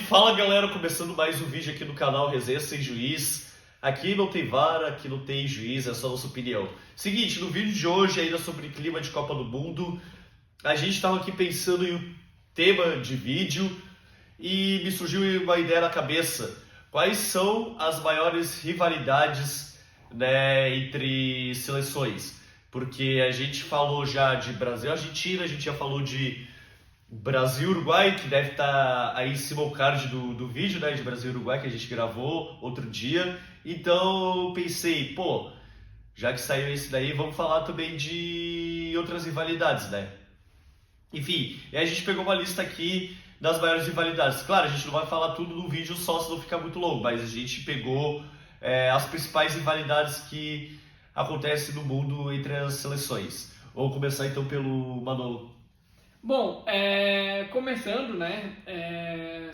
Fala galera, começando mais um vídeo aqui no canal Resenha Sem Juiz. Aqui não tem VAR, aqui não tem juiz, é só nossa opinião. Seguinte, no vídeo de hoje, ainda sobre clima de Copa do Mundo, a gente estava aqui pensando em um tema de vídeo e me surgiu uma ideia na cabeça. Quais são as maiores rivalidades, né, entre seleções? Porque a gente falou já de Brasil e Argentina, a gente já falou de Brasil e Uruguai, que deve estar aí em cima o card do vídeo, né, de Brasil e Uruguai, que a gente gravou outro dia. Então eu pensei, pô, já que saiu esse daí, vamos falar também de outras rivalidades, né? Enfim, e aí a gente pegou uma lista aqui das maiores rivalidades. Claro, a gente não vai falar tudo no vídeo só, senão ficar muito longo, mas a gente pegou as principais rivalidades que acontecem no mundo entre as seleções. Vamos começar então pelo Manolo. Bom, começando, né?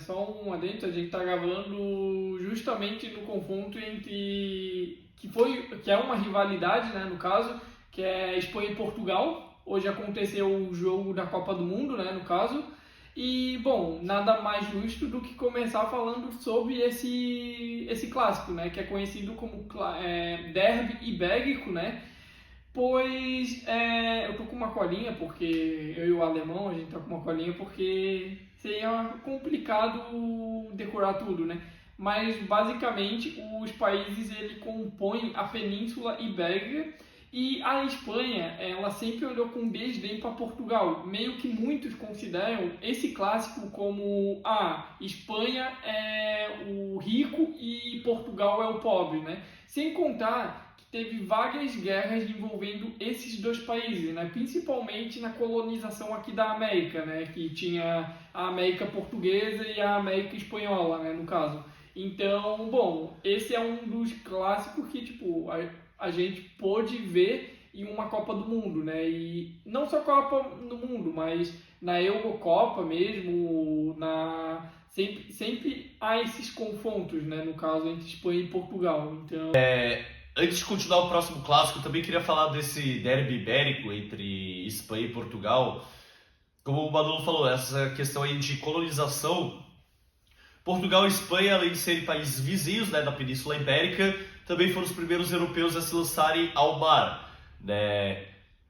Só um adendo, a gente tá gravando justamente no confronto entre que é uma rivalidade, né? No caso, que é Espanha e Portugal. Hoje aconteceu o jogo da Copa do Mundo, né? No caso. E bom, nada mais justo do que começar falando sobre esse clássico, né? Que é conhecido como Derby Ibérico, né? Pois eu tô com uma colinha, porque eu e o alemão, a gente tá com uma colinha porque seria complicado decorar tudo, né? Mas basicamente os países ele compõem a Península Ibérica e a Espanha, ela sempre olhou com desdém para Portugal. Meio que muitos consideram esse clássico como Espanha é o rico e Portugal é o pobre, né? Sem contar teve várias guerras envolvendo esses dois países, né? Principalmente na colonização aqui da América, né? Que tinha a América Portuguesa e a América Espanhola, né? No caso. Então, bom, esse é um dos clássicos que, tipo, a gente pôde ver em uma Copa do Mundo, né? E não só Copa do Mundo, mas na Eurocopa mesmo, sempre há esses confrontos, né? No caso, entre Espanha e Portugal. Então... Antes de continuar o próximo clássico, eu também queria falar desse derby ibérico entre Espanha e Portugal. Como o Manolo falou, essa questão aí de colonização, Portugal e Espanha, além de serem países vizinhos, né, da Península Ibérica, também foram os primeiros europeus a se lançarem ao mar, né,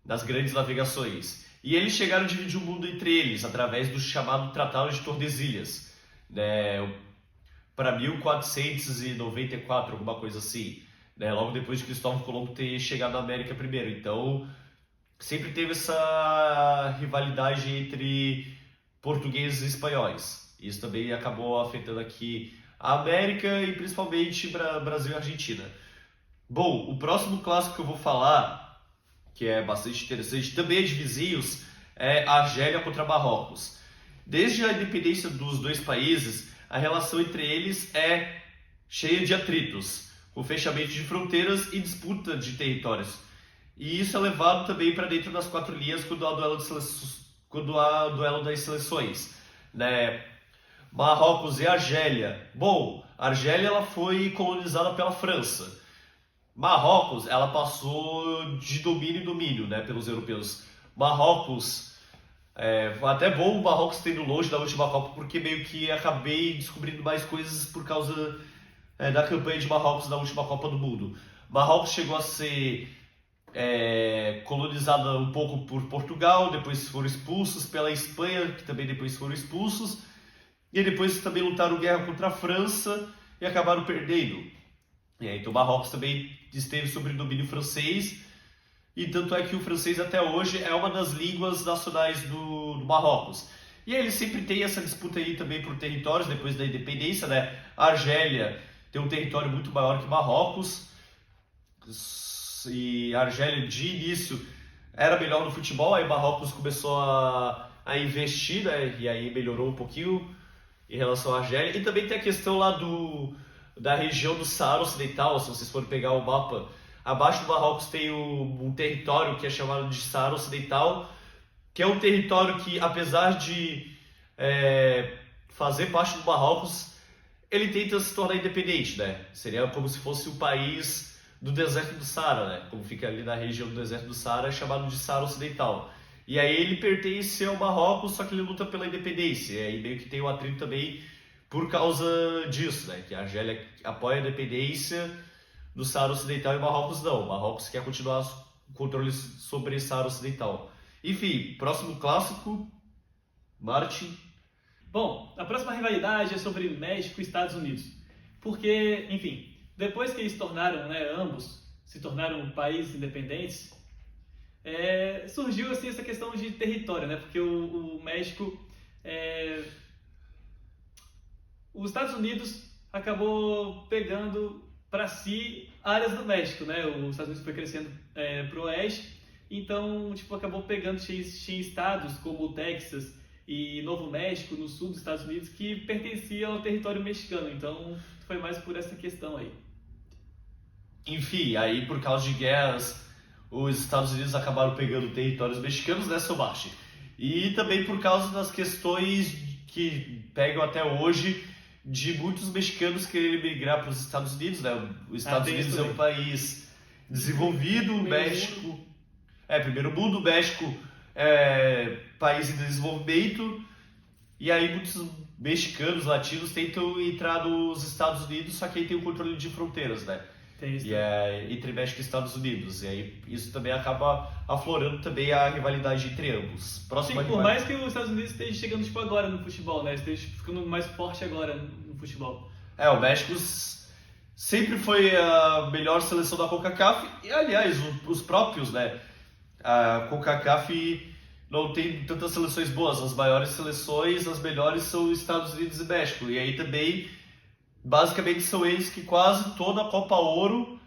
nas grandes navegações. E eles chegaram a dividir o mundo entre eles, através do chamado Tratado de Tordesilhas, né, para 1494, alguma coisa assim. Né, logo depois de Cristóvão Colombo ter chegado na América primeiro. Então, sempre teve essa rivalidade entre portugueses e espanhóis. Isso também acabou afetando aqui a América e principalmente Brasil e Argentina. Bom, o próximo clássico que eu vou falar, que é bastante interessante, também é de vizinhos, é Argélia contra Marrocos. Desde a independência dos dois países, a relação entre eles é cheia de atritos, com fechamento de fronteiras e disputa de territórios. E isso é levado também para dentro das quatro linhas quando há duelo das seleções. Né? Marrocos e Argélia. Bom, a Argélia ela foi colonizada pela França. Marrocos ela passou de domínio em domínio, né, pelos europeus. Marrocos, até bom o Marrocos tendo longe da última Copa, porque meio que acabei descobrindo mais coisas por causa da campanha de Marrocos na última Copa do Mundo. Marrocos chegou a ser colonizada um pouco por Portugal, depois foram expulsos pela Espanha, que também depois foram expulsos, e depois também lutaram guerra contra a França e acabaram perdendo. Então Marrocos também esteve sob o domínio francês, e tanto é que o francês até hoje é uma das línguas nacionais do Marrocos. E aí eles sempre têm essa disputa aí também por territórios, depois da independência, né? A Argélia tem um território muito maior que Marrocos, e a Argélia de início era melhor no futebol, aí Marrocos começou a investir, né? E aí melhorou um pouquinho em relação à Argélia. E também tem a questão lá da região do Saara Ocidental, se vocês forem pegar o mapa, abaixo do Marrocos tem um território que é chamado de Saara Ocidental, que é um território que, apesar de fazer parte do Marrocos, ele tenta se tornar independente, né? Seria como se fosse o país do deserto do Saara, né? Como fica ali na região do deserto do Saara, é chamado de Saara Ocidental. E aí ele pertence ao Marrocos, só que ele luta pela independência. E aí meio que tem um atrito também por causa disso, né? Que a Argélia apoia a independência do Saara Ocidental e Marrocos não. Marrocos quer continuar o controle sobre Saara Ocidental. Enfim, próximo clássico, Martin. Bom, a próxima rivalidade é sobre México e Estados Unidos. Porque, enfim, depois que eles se tornaram, né, ambos se tornaram países independentes, surgiu assim essa questão de território, né? Porque o México, os Estados Unidos acabou pegando para si áreas do México, né? Os Estados Unidos foi crescendo para o oeste, então tipo acabou pegando tinha estados como o Texas e Novo México no sul dos Estados Unidos que pertenciam ao território mexicano. Então foi mais por essa questão aí. Enfim, aí por causa de guerras, os Estados Unidos acabaram pegando territórios mexicanos, né, Sobashi? E também por causa das questões que pegam até hoje de muitos mexicanos quererem migrar para os Estados Unidos, né? Os Estados Unidos é um país desenvolvido, o México primeiro mundo, o México é país em desenvolvimento, e aí muitos mexicanos, latinos tentam entrar nos Estados Unidos, só que aí tem o controle de fronteiras, né? E entre México e Estados Unidos, e aí isso também acaba aflorando também a rivalidade entre ambos. Sim, por mais que os Estados Unidos esteja chegando tipo agora no futebol, né? Esteja ficando mais forte agora no futebol. O México sempre foi a melhor seleção da CONCACAF, e aliás, os próprios, né? A CONCACAF não tem tantas seleções boas, as maiores seleções, as melhores são os Estados Unidos e México, e aí também basicamente são eles que quase toda a Copa Ouro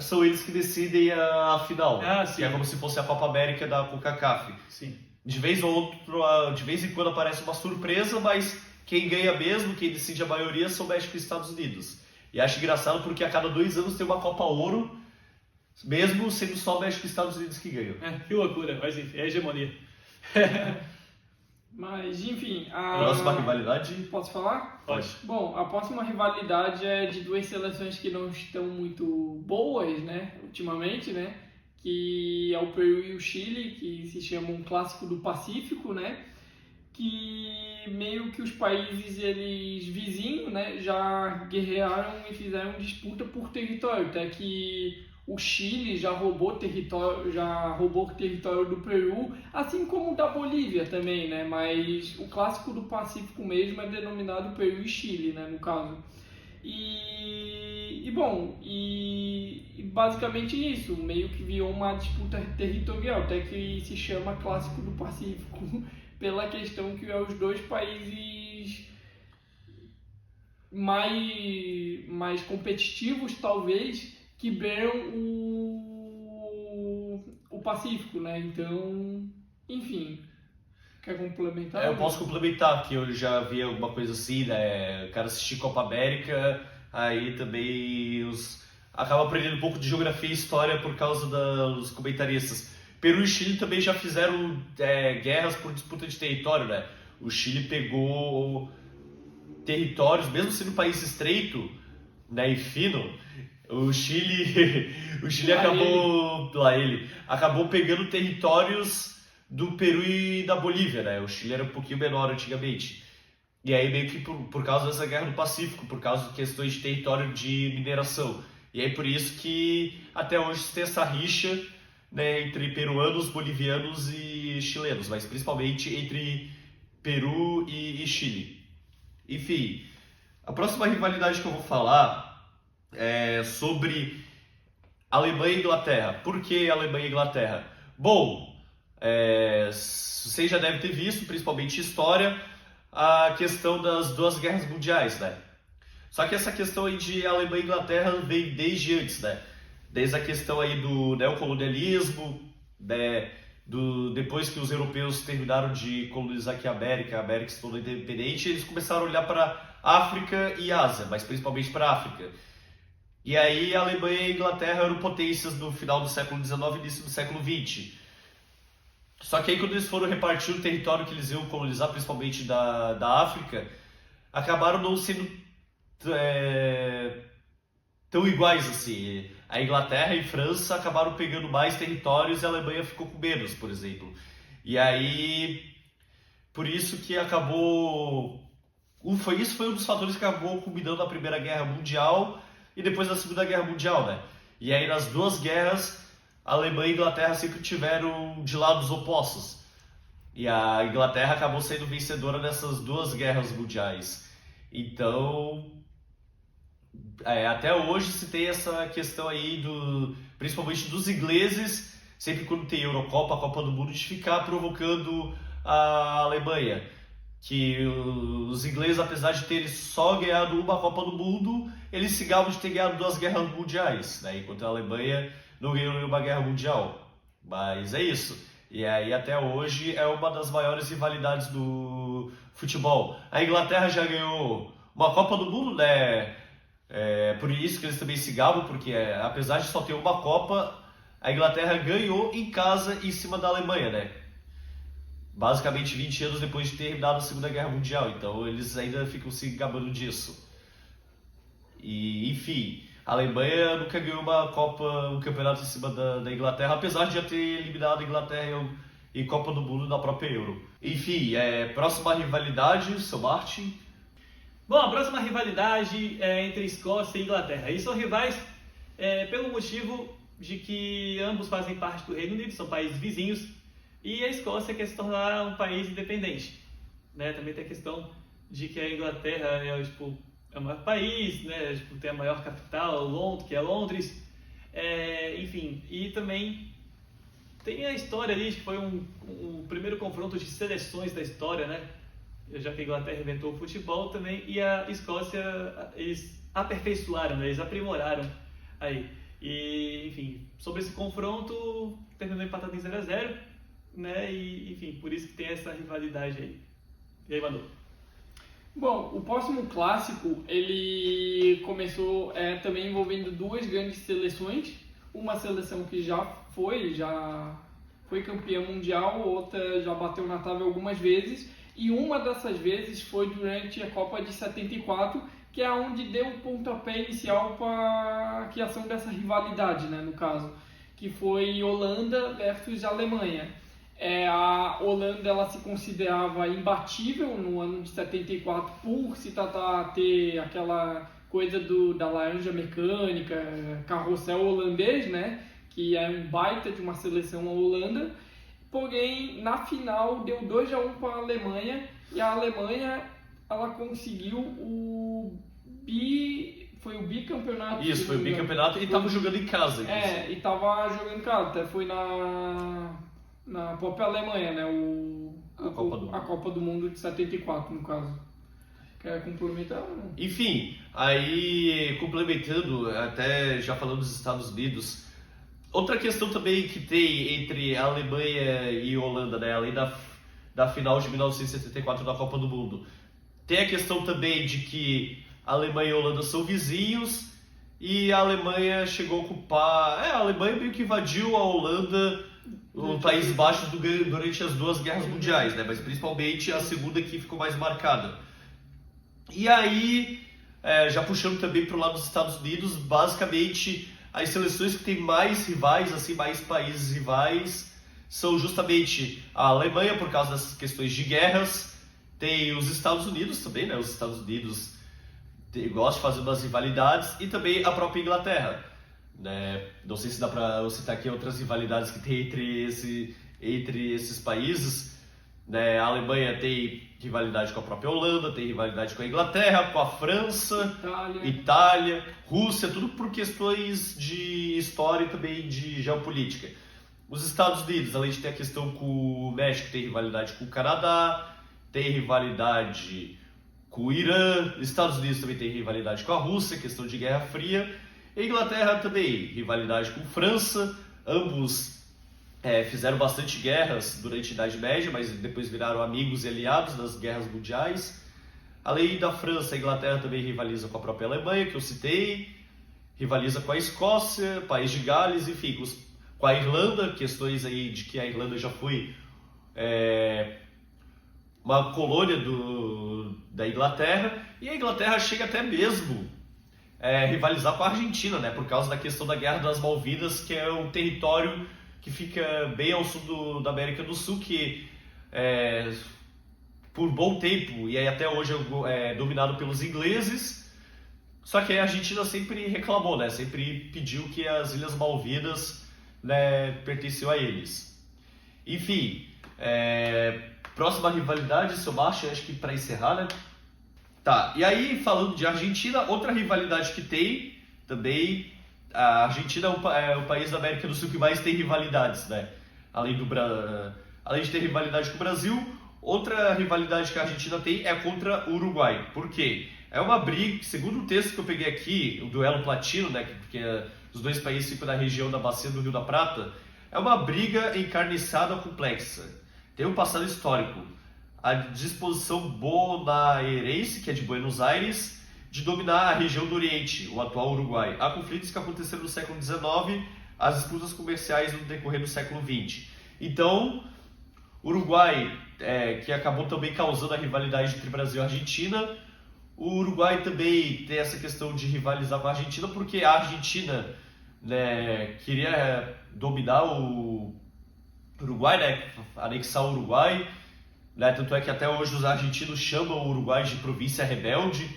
são eles que decidem a final, que é como se fosse a Copa América da CONCACAF. Sim. De vez em quando aparece uma surpresa, mas quem ganha mesmo, quem decide a maioria são México e Estados Unidos. E acho engraçado porque a cada 2 anos tem uma Copa Ouro, mesmo sendo só México e Estados Unidos que ganham. Que loucura, mas enfim, é hegemonia. Mas, enfim... Próxima rivalidade? Posso falar? Pode. Bom, a próxima rivalidade é de 2 seleções que não estão muito boas, né? Ultimamente, né? Que é o Peru e o Chile, que se chama um clássico do Pacífico, né? Que meio que os países eles vizinhos, né? Já guerrearam e fizeram disputa por território, até que o Chile já roubou território do Peru, assim como o da Bolívia também, né? Mas o clássico do Pacífico mesmo é denominado Peru e Chile, né? No caso. E basicamente isso, meio que virou uma disputa territorial, até que se chama Clássico do Pacífico, pela questão que é os 2 países mais competitivos, talvez, que beiram o Pacífico, né? Então, enfim, quer complementar? Eu posso complementar, que eu já vi alguma coisa assim, né? Eu quero assistir Copa América, aí também acaba aprendendo um pouco de geografia e história por causa dos comentaristas. Peru e Chile também já fizeram guerras por disputa de território, né? O Chile pegou territórios, mesmo sendo um país estreito, né, e fino. O Chile acabou pegando territórios do Peru e da Bolívia, né? O Chile era um pouquinho menor antigamente. E aí meio que por causa dessa guerra do Pacífico, por causa de questões de território de mineração. E aí por isso que até hoje tem essa rixa, né, entre peruanos, bolivianos e chilenos, mas principalmente entre Peru e Chile. Enfim, a próxima rivalidade que eu vou falar é sobre Alemanha e Inglaterra. Por que Alemanha e Inglaterra? Bom, vocês já devem ter visto, principalmente história, a questão das 2 guerras mundiais, né? Só que essa questão aí de Alemanha e Inglaterra vem desde antes, né? Desde a questão aí do neocolonialismo, né? Depois que os europeus terminaram de colonizar aqui a América se tornou independente, eles começaram a olhar para África e Ásia, mas principalmente para África. E aí a Alemanha e a Inglaterra eram potências no final do século XIX e início do século XX. Só que aí quando eles foram repartir o território que eles iam colonizar, principalmente da África, acabaram não sendo tão iguais assim. A Inglaterra e a França acabaram pegando mais territórios e a Alemanha ficou com menos, por exemplo. E aí, por isso que acabou Isso foi um dos fatores que acabou culminando na Primeira Guerra Mundial e depois na Segunda Guerra Mundial, né? E aí nas duas guerras, a Alemanha e a Inglaterra sempre tiveram de lados opostos. E a Inglaterra acabou sendo vencedora nessas duas guerras mundiais. Então, até hoje se tem essa questão aí, principalmente dos ingleses, sempre quando tem Eurocopa, a Copa do Mundo, de ficar provocando a Alemanha. Que os ingleses, apesar de terem só ganhado uma Copa do Mundo, eles se gavam de ter ganhado duas guerras mundiais, né? Enquanto a Alemanha não ganhou nenhuma guerra mundial. Mas é isso. E aí até hoje é uma das maiores rivalidades do futebol. A Inglaterra já ganhou uma Copa do Mundo, né? Por isso que eles também se gavam, porque apesar de só ter uma Copa, a Inglaterra ganhou em casa em cima da Alemanha, né? Basicamente 20 anos depois de ter terminado a Segunda Guerra Mundial, então eles ainda ficam se gabando disso. E, enfim, a Alemanha nunca ganhou uma Copa, um campeonato em cima da Inglaterra, apesar de já ter eliminado a Inglaterra em Copa do Mundo na própria Euro. Enfim, próxima rivalidade, seu Martin. Bom, a próxima rivalidade é entre Escócia e Inglaterra. E são rivais pelo motivo de que ambos fazem parte do Reino Unido, são países vizinhos, e a Escócia quer se tornar um país independente. Né? Também tem a questão de que a Inglaterra é o maior país, né? Tem a maior capital, que é Londres. Enfim, e também tem a história ali, que foi um primeiro confronto de seleções da história, né? Já que a Inglaterra inventou o futebol também, e a Escócia, eles aperfeiçoaram, né? Eles aprimoraram aí. E, enfim, sobre esse confronto, terminou empatado em 0-0, né? E, enfim, por isso que tem essa rivalidade aí. E aí, Manu? Bom, o próximo clássico, ele começou também envolvendo duas grandes seleções. Uma seleção que já foi campeã mundial, outra já bateu na trave algumas vezes. E uma dessas vezes foi durante a Copa de 74, que é onde deu o pontapé inicial para a criação dessa rivalidade, né, no caso, que foi Holanda versus Alemanha. A Holanda ela se considerava imbatível no ano de 74 por se ter aquela coisa da laranja mecânica, carrossel holandês, né, que é um baita de uma seleção a Holanda. Porém, na final deu 2-1 para a Alemanha, e a Alemanha ela conseguiu o bicampeonato. Isso, foi o bicampeonato e estava jogando em casa. E estava jogando em casa, até foi na própria Alemanha, né? A Copa do Mundo de 74, no caso. Quer complementar? Enfim, aí complementando, até já falando dos Estados Unidos, outra questão também que tem entre a Alemanha e a Holanda, né? Além da final de 1974 da Copa do Mundo, tem a questão também de que a Alemanha e a Holanda são vizinhos e a Alemanha chegou a ocupar... a Alemanha meio que invadiu a Holanda, o Países Baixos, durante as duas guerras mundiais, né? Mas principalmente a segunda que ficou mais marcada. E aí, já puxando também para o lado dos Estados Unidos, basicamente as seleções que têm mais rivais, assim, mais países rivais, são justamente a Alemanha, por causa dessas questões de guerras, tem os Estados Unidos também, né? Os Estados Unidos gostam de fazer umas rivalidades, e também a própria Inglaterra. Né? Não sei se dá para citar aqui outras rivalidades que tem entre esses países. Né? A Alemanha tem rivalidade com a própria Holanda, tem rivalidade com a Inglaterra, com a França, Itália, Rússia, tudo por questões de história e também de geopolítica. Os Estados Unidos, além de ter a questão com o México, tem rivalidade com o Canadá, tem rivalidade com o Irã. Os Estados Unidos também tem rivalidade com a Rússia, questão de Guerra Fria. A Inglaterra também, rivalidade com França. Ambos fizeram bastante guerras durante a Idade Média, mas depois viraram amigos e aliados nas guerras mundiais. Além da França, a Inglaterra também rivaliza com a própria Alemanha, que eu citei, rivaliza com a Escócia, País de Gales, enfim, com a Irlanda, questões aí de que a Irlanda já foi uma colônia da Inglaterra, e a Inglaterra chega até mesmo rivalizar com a Argentina, né, por causa da questão da Guerra das Malvinas, que é um território que fica bem ao sul da América do Sul, que por bom tempo, e aí até hoje é dominado pelos ingleses, só que a Argentina sempre reclamou, né? Sempre pediu que as Ilhas Malvinas, né, pertenciam a eles. Enfim, próxima rivalidade, seu Márcio, acho que para encerrar, né? Tá, e aí falando de Argentina, outra rivalidade que tem também, a Argentina é o país da América do Sul que mais tem rivalidades, né? Além de ter rivalidade com o Brasil, outra rivalidade que a Argentina tem é contra o Uruguai. Por quê? É uma briga, segundo o texto que eu peguei aqui, o duelo platino, né? Porque os dois países ficam na região da Bacia do Rio da Prata, é uma briga encarniçada complexa. Tem um passado histórico. A disposição bonaerense, que é de Buenos Aires, de dominar a região do Oriente, o atual Uruguai. Há conflitos que aconteceram no século XIX, as disputas comerciais no decorrer do século XX. Então, Uruguai, que acabou também causando a rivalidade entre Brasil e Argentina. O Uruguai também tem essa questão de rivalizar com a Argentina, porque a Argentina, né, queria dominar o Uruguai, né, anexar o Uruguai, né, tanto é que até hoje os argentinos chamam o Uruguai de província rebelde.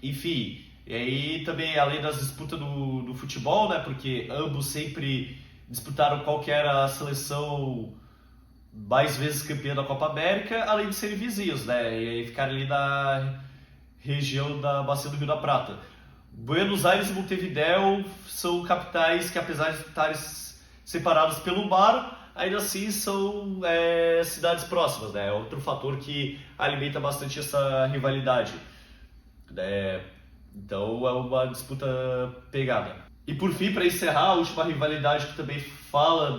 Enfim, e aí também além das disputas do futebol, né, porque ambos sempre disputaram qual que era a seleção mais vezes campeã da Copa América, além de serem vizinhos, né, e aí ficaram ali na região da Bacia do Rio da Prata. Buenos Aires e Montevidéu são capitais que, apesar de estarem separados pelo mar, ainda assim são cidades próximas, né? É outro fator que alimenta bastante essa rivalidade. Então é uma disputa pegada. E por fim, para encerrar, a última rivalidade que também fala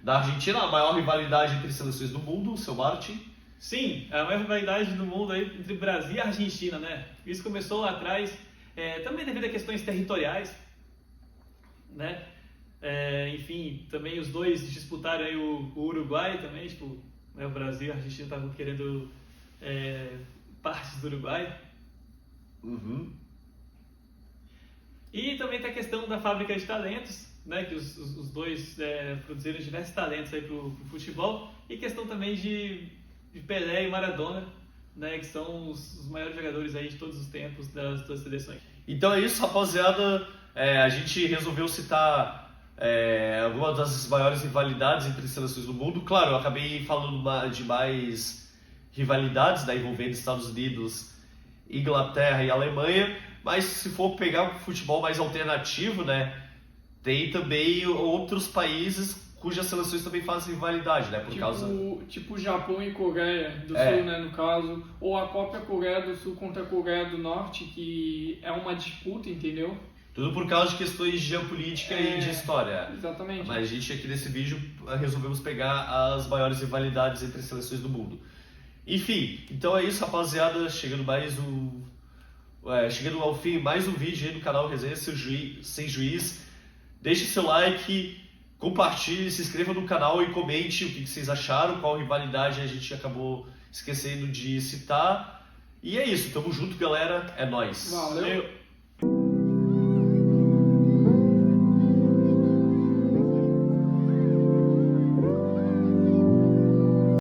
da Argentina, a maior rivalidade entre seleções do mundo, o seu Martin. Sim, a maior rivalidade do mundo aí entre Brasil e Argentina, né? Isso começou lá atrás, também devido a questões territoriais, né? Enfim, também os dois disputaram aí o Uruguai também, tipo, né, o Brasil e a Argentina estavam querendo partes do Uruguai. Uhum. E também tem a questão da fábrica de talentos, né, que os dois produziram diversos talentos aí pro futebol, e questão também de Pelé e Maradona, né, que são os maiores jogadores aí de todos os tempos das seleções. Então é isso, rapaziada. A gente resolveu citar algumas das maiores rivalidades entre seleções do mundo. Claro, eu acabei falando de mais rivalidades, né, envolvendo Estados Unidos, Inglaterra e Alemanha, mas se for pegar um futebol mais alternativo, né, tem também outros países cujas seleções também fazem rivalidade, né, tipo Japão e Coreia do Sul, né, no caso, ou a própria Coreia do Sul contra a Coreia do Norte, que é uma disputa, entendeu? Tudo por causa de questões de geopolítica e de história. Exatamente. Mas a gente aqui nesse vídeo resolvemos pegar as maiores rivalidades entre seleções do mundo. Enfim, então é isso, rapaziada. Chegando ao fim mais um vídeo aí do canal Resenha Sem Juiz. Deixe seu like, compartilhe, se inscreva no canal e comente o que vocês acharam, qual rivalidade a gente acabou esquecendo de citar. E é isso, tamo junto, galera. É nóis. Valeu.